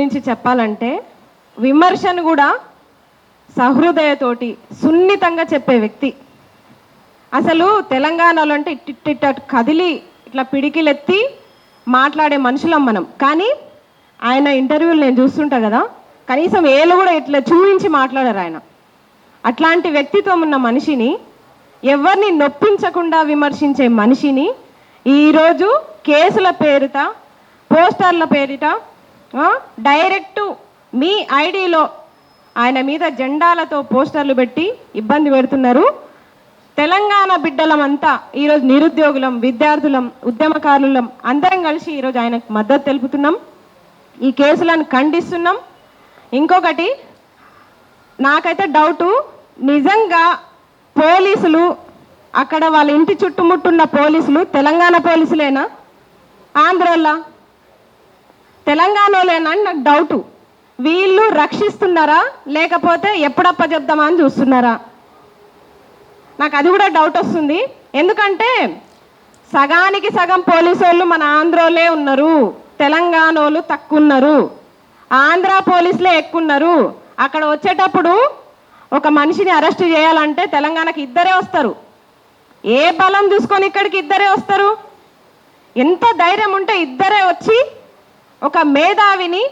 గురించి చెప్పాలంటే విమర్శను కూడా సహృదయతోటి సున్నితంగా చెప్పే వ్యక్తి. అసలు తెలంగాణలో అంటే ఇట్టిట్ట కదిలి ఇట్లా పిడికిలెత్తి మాట్లాడే మనుషులం మనం. కానీ ఆయన ఇంటర్వ్యూలు నేను చూస్తుంటా కదా, కనీసం ఏళ్ళు కూడా ఇట్లా చూపించి మాట్లాడారు ఆయన. అట్లాంటి వ్యక్తిత్వం ఉన్న మనిషిని, ఎవరిని నొప్పించకుండా విమర్శించే మనిషిని ఈరోజు కేసుల పేరిట, పోస్టర్ల పేరిట డైరెక్టు మీ ఐడిలో ఆయన మీద జెండాలతో పోస్టర్లు పెట్టి ఇబ్బంది పెడుతున్నారు. తెలంగాణ బిడ్డలమంతా ఈరోజు నిరుద్యోగులం, విద్యార్థులం, ఉద్యమకారులం అందరం కలిసి ఈరోజు ఆయనకు మద్దతు తెలుపుతున్నాం. ఈ కేసులను ఖండిస్తున్నాం. ఇంకొకటి నాకైతే డౌటు, నిజంగా పోలీసులు అక్కడ వాళ్ళ ఇంటి చుట్టుముట్టున్న పోలీసులు తెలంగాణ పోలీసులేనా, ఆంధ్రోళ్ళ, తెలంగాణలోనేనా అని నాకు డౌటు. వీళ్ళు రక్షిస్తున్నారా లేకపోతే ఎప్పుడప్ప చెప్దామా అని చూస్తున్నారా? నాకు అది కూడా డౌట్ వస్తుంది. ఎందుకంటే సగానికి సగం పోలీసు వాళ్ళు మన ఆంధ్రోలే ఉన్నారు, తెలంగాణ వాళ్ళు తక్కువ ఉన్నారు, ఆంధ్ర పోలీసులే ఎక్కువ ఉన్నారు. అక్కడ వచ్చేటప్పుడు ఒక మనిషిని అరెస్ట్ చేయాలంటే తెలంగాణకి ఇద్దరే వస్తారు. ఏ బలం చూసుకొని ఇక్కడికి ఇద్దరే వస్తారు? ఎంత ధైర్యం ఉంటే ఇద్దరే వచ్చి ఒక మేధావిని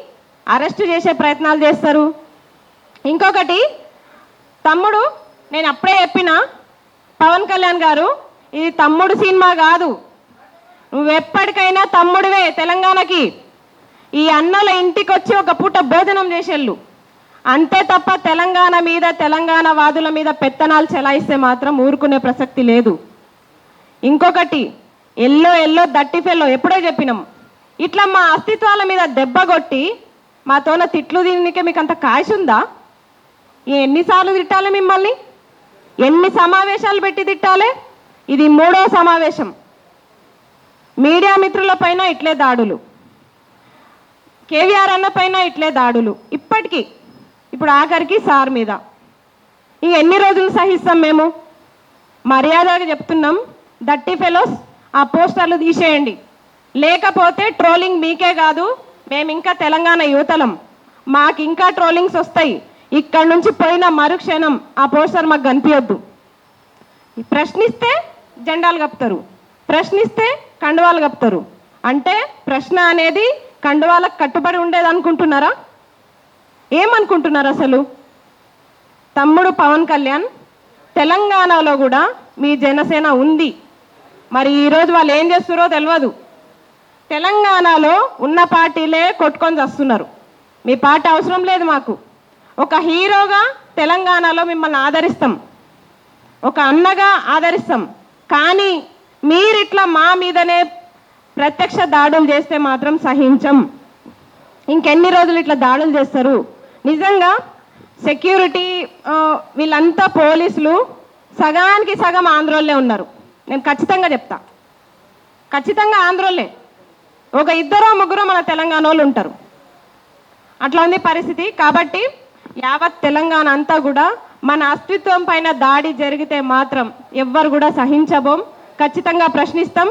అరెస్ట్ చేసే ప్రయత్నాలు చేస్తారు. ఇంకొకటి తమ్ముడు, నేను అప్పుడే చెప్పిన పవన్ కళ్యాణ్ గారు, ఇది తమ్ముడు సినిమా కాదు, నువ్వు ఎప్పటికైనా తమ్ముడివే తెలంగాణకి. ఈ అన్నల ఇంటికి వచ్చి ఒక పూట భోజనం చేసేళ్ళు అంతే తప్ప తెలంగాణ మీద, తెలంగాణ వాదుల మీద పెత్తనాలు చెలాయిస్తే మాత్రం ఊరుకునే ప్రసక్తి లేదు. ఇంకొకటి, ఎల్లో దట్టి ఫెల్లో ఎప్పుడో చెప్పినాం, ఇట్లా మా అస్తిత్వాల మీద దెబ్బ కొట్టి మాతోన తిట్లు దీనికే మీకు అంత కాశ ఉందా? ఎన్నిసార్లు తిట్టాలి మిమ్మల్ని? ఎన్ని సమావేశాలు పెట్టి తిట్టాలి? ఇది 3వ సమావేశం. మీడియా మిత్రుల పైన ఇట్లే దాడులు, కేవీఆర్ అన్న పైన ఇట్లే దాడులు, ఇప్పటికీ ఇప్పుడు ఆఖరికి సార్ మీద. ఎన్ని రోజులు సహిస్తాం మేము? మర్యాదగా చెప్తున్నాం, దట్టి ఫెలోస్ ఆ పోస్టర్లు తీసేయండి, లేకపోతే ట్రోలింగ్ మీకే కాదు, మేము ఇంకా తెలంగాణ యువతలం, మాకు ఇంకా ట్రోలింగ్స్ వస్తాయి. ఇక్కడ నుంచి పోయిన మరుక్షణం ఆ పోస్టర్ మాకు కనిపించొద్దు. ప్రశ్నిస్తే జెండాలు కప్పుతారు, ప్రశ్నిస్తే కండువాలు కప్పుతారు. అంటే ప్రశ్న అనేది కండువాలకు కట్టుబడి ఉండేది అనుకుంటున్నారా? ఏమనుకుంటున్నారు అసలు? తమ్ముడు పవన్ కళ్యాణ్, తెలంగాణలో కూడా మీ జనసేన ఉంది. మరి ఈరోజు వాళ్ళు ఏం చేస్తున్నారో తెలియదు. తెలంగాణలో ఉన్న పార్టీలే కొట్టుకొని వస్తున్నారు. మీ పార్టీ అవసరం లేదు మాకు. ఒక హీరోగా తెలంగాణలో మిమ్మల్ని ఆదరిస్తాం, ఒక అన్నగా ఆదరిస్తాం. కానీ మీరిట్లా మా మీదనే ప్రత్యక్ష దాడులు చేస్తే మాత్రం సహించం. ఇంకెన్ని రోజులు ఇట్లా దాడులు చేస్తారు? నిజంగా సెక్యూరిటీ వీళ్ళంతా పోలీసులు సగానికి సగం ఆంధ్రోళ్ళే ఉన్నారు. నేను ఖచ్చితంగా చెప్తా, ఖచ్చితంగా ఆంధ్రోళ్ళే. ఒక 2-3 మన తెలంగాణ వాళ్ళు ఉంటారు. అట్లా ఉంది పరిస్థితి. కాబట్టి యావత్ తెలంగాణ అంతా కూడా మన అస్తిత్వం పైన దాడి జరిగితే మాత్రం ఎవ్వరు కూడా సహించబోం, ఖచ్చితంగా ప్రశ్నిస్తాం.